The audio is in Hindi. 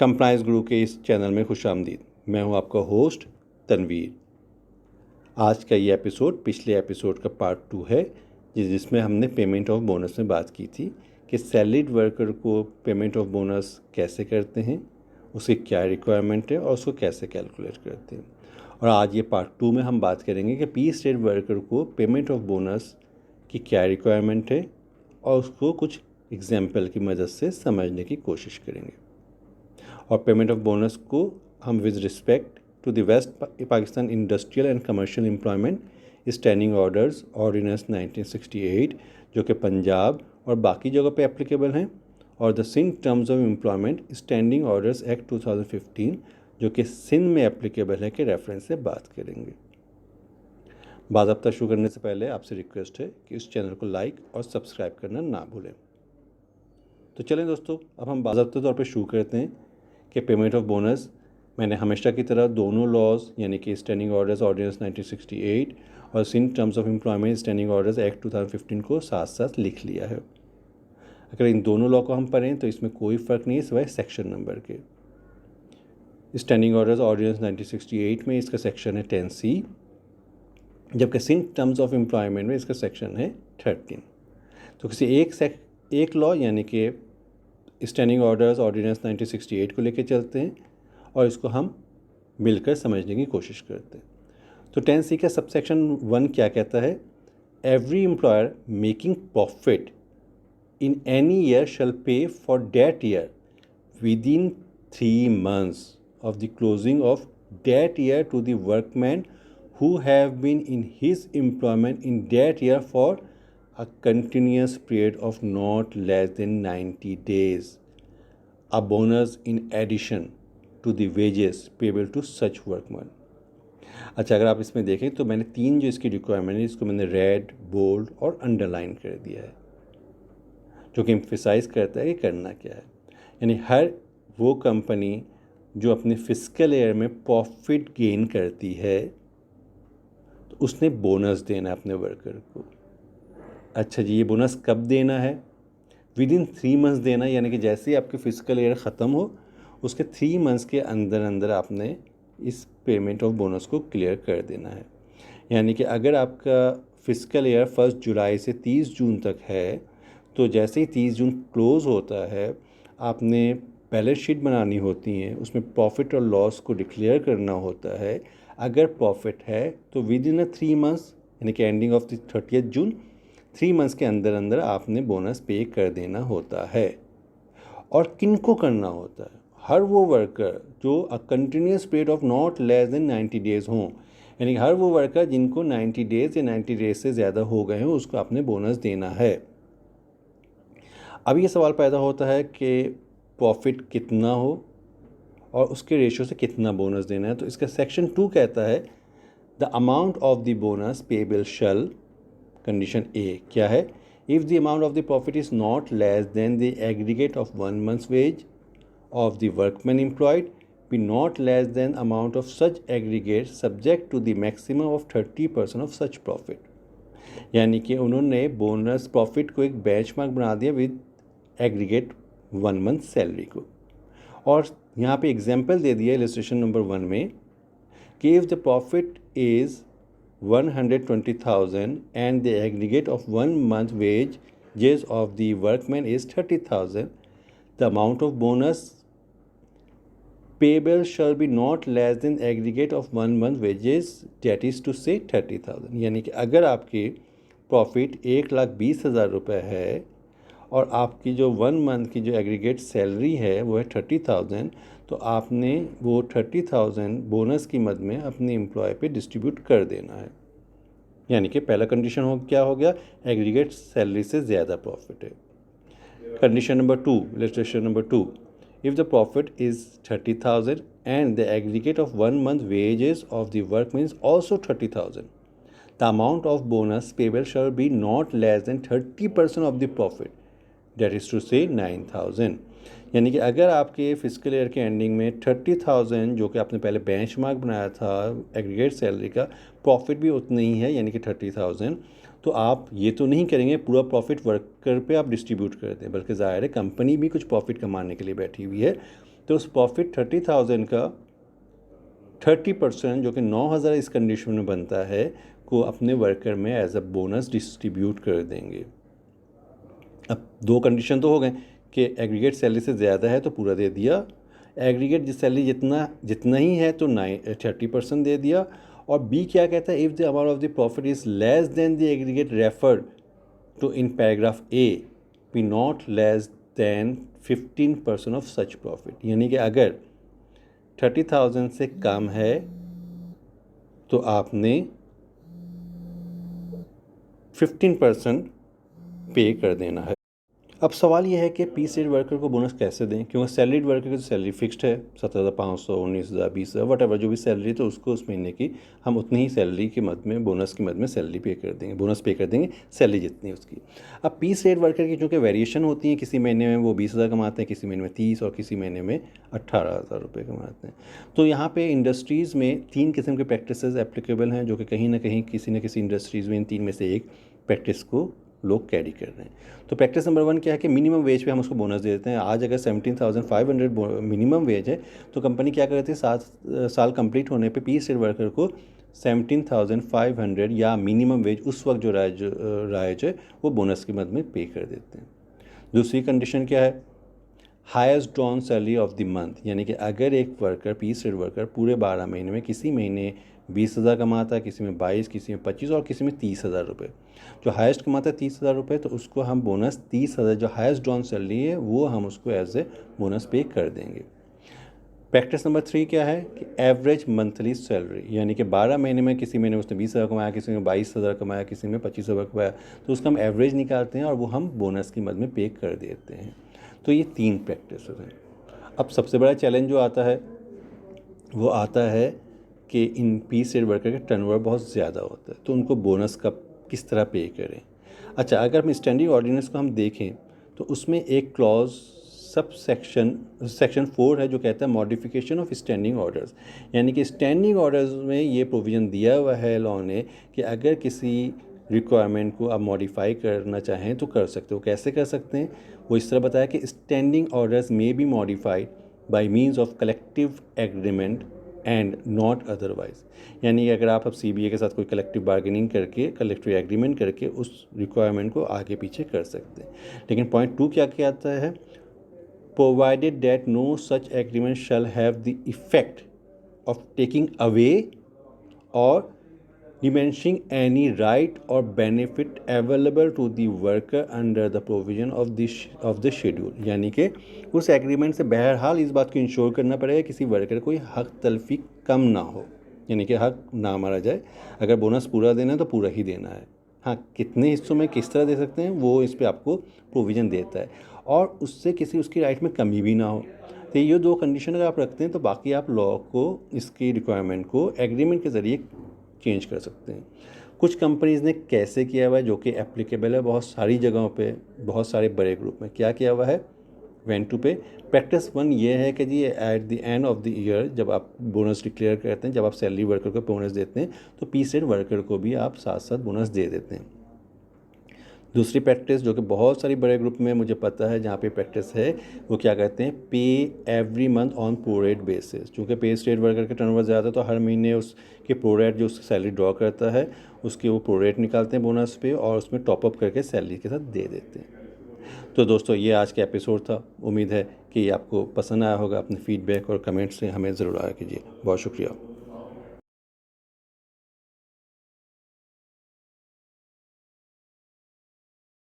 कंप्लायंस गुरु के इस चैनल में खुशामदीद। मैं हूं आपका होस्ट तनवीर। आज का ये एपिसोड पिछले एपिसोड का पार्ट 2 है, जिसमें हमने पेमेंट ऑफ बोनस में बात की थी कि सैलरीड वर्कर को पेमेंट ऑफ बोनस कैसे करते हैं, उसकी क्या रिक्वायरमेंट है और उसको कैसे कैलकुलेट करते हैं। और आज ये पार्ट 2 में हम बात करेंगे कि पी स्टेट वर्कर को पेमेंट ऑफ बोनस की क्या रिक्वायरमेंट है और उसको कुछ एग्जाम्पल की मदद से समझने की कोशिश करेंगे। और पेमेंट ऑफ बोनस को हम with respect to the West Pakistan industrial and commercial employment standing orders ordinance 1968 जो कि पंजाब और बाकी जगह पे एप्लीकेबल हैं, और the Sindh terms of employment standing orders act 2015 जो कि सिंध में एप्लीकेबल है के रेफरेंस से बात करेंगे। बाज़ाब्ता शुरू करने से पहले आपसे रिक्वेस्ट है कि इस चैनल को लाइक और सब्सक्राइब करना ना भूलें। तो चलें दोस्तों, अब हम बाज़ाब्ता तौर पर शुरू करते हैं कि पेमेंट ऑफ बोनस मैंने हमेशा की तरह दोनों लॉज यानी कि स्टैंडिंग ऑर्डर्स ऑर्डिनेंस 1968 और Sindh terms of employment standing orders act 2015 को साथ साथ लिख लिया है। अगर इन दोनों लॉ को हम पढ़ें तो इसमें कोई फ़र्क नहीं है सिवाय सेक्शन नंबर के। स्टैंडिंग ऑर्डर्स ऑर्डिनेंस 1968 में इसका सेक्शन है 10C, जबकि सिंध टर्म्स ऑफ एम्प्लॉयमेंट में इसका सेक्शन है 13। तो किसी एक लॉ यानी कि स्टैंडिंग ऑर्डर्स ऑर्डिनेंस 1968 को लेकर चलते हैं और इसको हम मिलकर समझने की कोशिश करते हैं। तो 10C का सबसेक्शन 1 क्या कहता है? Every employer making profit in any year shall pay for that year within 3 months of the closing of that year to the workmen who have been in his employment in that year for a continuous period of not less than 90 days, a bonus in addition to the wages payable to such workmen। अच्छा, अगर आप इसमें देखें तो मैंने 3 जो इसकी रिक्वायरमेंट है इसको मैंने रेड, बोल्ड और अंडरलाइन कर दिया है, जो कि एम्फेसाइज करता है कि करना क्या है। यानी हर वो कंपनी जो अपने फिस्कल ईयर में प्रॉफिट गेन करती है तो उसने बोनस देना है अपने वर्कर को। अच्छा जी, ये बोनस कब देना है? विद इन 3 months देना, यानी कि जैसे ही आपके फिस्कल ईयर ख़त्म हो उसके 3 months के अंदर अंदर आपने इस पेमेंट ऑफ बोनस को क्लियर कर देना है। यानी कि अगर आपका फिस्कल ईयर 1 जुलाई से 30 जून तक है तो जैसे ही 30 जून क्लोज़ होता है आपने बैलेंस शीट बनानी होती है, उसमें प्रॉफिट और लॉस को डिक्लेयर करना होता है। अगर प्रॉफिट है तो विद इन 3 months यानी कि ending of the 30 June 3 months के अंदर अंदर आपने बोनस पे कर देना होता है। और किन को करना होता है? हर वो वर्कर जो a continuous period of not less then 90 days हों, यानी हर वो वर्कर जिनको 90 डेज़ या 90 डेज़ से ज़्यादा हो गए हों उसको आपने बोनस देना है। अब ये सवाल पैदा होता है कि प्रॉफिट कितना हो और उसके रेशियो से कितना बोनस देना है। तो इसका सेक्शन 2 कहता है the amount of the bonus payable shall, condition A क्या है? If the amount of the profit is not less than the aggregate of 1 month's wage of the workman employed be not less than amount of such aggregate subject to the maximum of 30% of such profit. यानी कि उन्होंने बोनस प्रॉफिट को एक बेंचमार्क बना दिया विद एग्रीगेट 1 month सैलरी को। और यहाँ पे एग्जाम्पल दे दिया इलस्ट्रेशन नंबर 1 में कि if the profit is 120,000 and the aggregate of 1 month wages of the workman is 30,000, the amount of bonus payable shall be not less than aggregate of 1 month wages, that is to say 30,000। यानी कि अगर आपकी प्रॉफिट 1,20,000 रुपये है और आपकी जो 1 month की जो एग्रीगेट सैलरी है वो है 30,000, तो आपने वो 30,000 बोनस की मद में अपने एम्प्लॉय पे डिस्ट्रीब्यूट कर देना है। यानी कि पहला कंडीशन क्या हो गया? एग्रीगेट सैलरी से ज़्यादा प्रॉफिट है। Condition number 2, illustration number 2, if the profit is 30,000 and the aggregate of 1 month wages of the workman is also 30,000, the amount of bonus payable shall be not less than 30% of the profit, that is to say 9,000। यानी कि अगर आपके फिस्कल ईयर के एंडिंग में 30,000 जो कि आपने पहले बेंचमार्क बनाया था एग्रीगेट सैलरी का, प्रॉफिट भी उतना ही है यानी कि 30,000, तो आप ये तो नहीं करेंगे पूरा प्रॉफिट वर्कर पे आप डिस्ट्रीब्यूट कर दें, बल्कि ज़ाहिर है कंपनी भी कुछ प्रॉफिट कमाने के लिए बैठी हुई है, तो उस प्रॉफिट 30,000 का 30% जो कि 9,000 इस कंडीशन में बनता है को अपने वर्कर में एज अ बोनस डिस्ट्रीब्यूट कर देंगे। अब दो कंडीशन तो हो गए कि एग्रीगेट सैलरी से ज़्यादा है तो पूरा दे दिया, एग्रीगेट सैलरी जितना ही है तो 30% दे दिया, और बी क्या कहता है, if the amount of the profit is less than the aggregate referred to in paragraph A B not less than 15% of such profit. यानी कि अगर 30,000 से कम है तो आपने 15% पे कर देना है। अब सवाल यह है कि पी स्टेट वर्कर को बोनस कैसे दें, क्योंकि सैलरीड वर्कर की तो सैलरी फिक्स्ड है 17,500, 19,000, 20,000, वट जो भी सैलरी, तो उसको उस महीने की हम उतनी ही सैलरी के मद में, बोनस की मद में सैलरी पे कर देंगे, बोनस पे कर देंगे सैलरी जितनी है उसकी। अब पी स्टेट वर्कर की चूँकि वेरिएशन होती है, किसी महीने में वो 20,000 कमाते हैं, किसी महीने में 30 और किसी महीने में 18,000 रुपये कमाते हैं। तो यहाँ पर इंडस्ट्रीज़ में 3 किस्म के प्रैक्टिसेस एप्लीकेबल हैं, जो कि कहीं ना कहीं किसी न किसी इंडस्ट्रीज़ में इन 3 में से एक प्रैक्टिस को लोग कैरी कर रहे हैं। तो प्रैक्टिस नंबर 1 क्या है कि मिनिमम वेज पे हम उसको बोनस दे देते हैं। आज अगर 17,500 मिनिमम वेज है तो कंपनी क्या करती है, 7 साल कंप्लीट होने पे पी स्टेट वर्कर को 17,500 या मिनिमम वेज उस वक्त जो राइज है वो बोनस की मद में पे कर देते हैं। दूसरी कंडीशन क्या है, highest drawn salary of the month, यानी कि अगर एक वर्कर, पी स्टेट वर्कर पूरे 12 महीने में किसी महीने 20,000 कमाता है, किसी में 22, किसी में 25 और किसी में 30,000 रुपये, जो हाईएस्ट कमाता है 30,000 रुपये, तो उसको हम बोनस 30,000 जो हाईएस्ट ड्रॉन सैलरी है वो हम उसको एज ए बोनस पे कर देंगे। प्रैक्टिस नंबर 3 क्या है कि एवरेज मंथली सैलरी, यानी कि 12 महीने में किसी महीने उसने 20,000 कमाया, किसी में 22,000 कमाया, किसी में 25,000 कमाया, तो उसका हम एवरेज निकालते हैं और वो हम बोनस की मद में पे कर देते हैं। तो ये 3 प्रैक्टिस हैं। अब सबसे बड़ा चैलेंज जो आता है वो आता है कि इन पी स्टेट वर्कर का टर्नओवर बहुत ज़्यादा होता है, तो उनको बोनस का किस तरह पे करें। अच्छा, अगर हम स्टैंडिंग ऑर्डिनेंस को हम देखें तो उसमें एक क्लॉज सेक्शन 4 है जो कहता है मॉडिफिकेशन ऑफ स्टैंडिंग ऑर्डर्स, यानी कि स्टैंडिंग ऑर्डर्स में ये प्रोविज़न दिया हुआ है लॉ ने कि अगर किसी रिक्वायरमेंट को आप मॉडिफाई करना चाहें तो कर सकते हो। कैसे कर सकते हैं, वो इस तरह बताया कि स्टैंडिंग ऑर्डर्स में be modified by means of collective agreement and not otherwise, यानी अगर आप अब CBA के साथ कोई कलेक्टिव बार्गेनिंग करके, कलेक्टिव एग्रीमेंट करके उस रिक्वायरमेंट को आगे पीछे कर सकते हैं। लेकिन पॉइंट 2 क्या कहता है, provided that no such agreement shall have the effect of taking away और diminishing any right or benefit available to the worker under the provision of the schedule, यानी कि उस एग्रीमेंट से बहरहाल इस बात को इंश्योर करना पड़ेगा किसी वर्कर को हक तलफी कम ना हो, यानी कि हक ना मारा जाए। अगर बोनस पूरा देना है तो पूरा ही देना है, हाँ कितने हिस्सों में किस तरह दे सकते हैं वो इस पर आपको प्रोविज़न देता है, और उससे किसी उसकी राइट में कमी भी ना हो। तो ये 2 कंडीशन अगर आप रखते हैं तो बाकी आप लॉ को, इसकी रिक्वायरमेंट को एग्रीमेंट के ज़रिए चेंज कर सकते हैं। कुछ कंपनीज़ ने कैसे किया हुआ है जो कि एप्लीकेबल है बहुत सारी जगहों पे, बहुत सारे बड़े ग्रुप में क्या किया हुआ है, वेन टू पे। प्रैक्टिस 1 ये है कि जी at the end of the year जब आप बोनस डिक्लेयर करते हैं, जब आप सैलरी वर्कर को बोनस देते हैं तो पी स्टेट वर्कर को भी आप साथ साथ बोनस दे देते हैं। दूसरी प्रैक्टिस जो कि बहुत सारी बड़े ग्रुप में मुझे पता है जहाँ पे प्रैक्टिस है, वो क्या कहते हैं, पे एवरी मंथ ऑन प्रोरेट बेसिस। चूँकि पे स्टेट वर्कर का टर्नओवर ज़्यादा तो हर महीने उसके प्रोरेट जो उसकी सैलरी ड्रॉ करता है उसके वो प्रोरेट निकालते हैं बोनस पे और उसमें टॉपअप करके सैलरी के साथ दे देते हैं। तो दोस्तों ये आज का एपिसोड था, उम्मीद है कि आपको पसंद आया होगा। अपने फीडबैक और कमेंट्स से हमें ज़रूर आया कीजिए। बहुत शुक्रिया।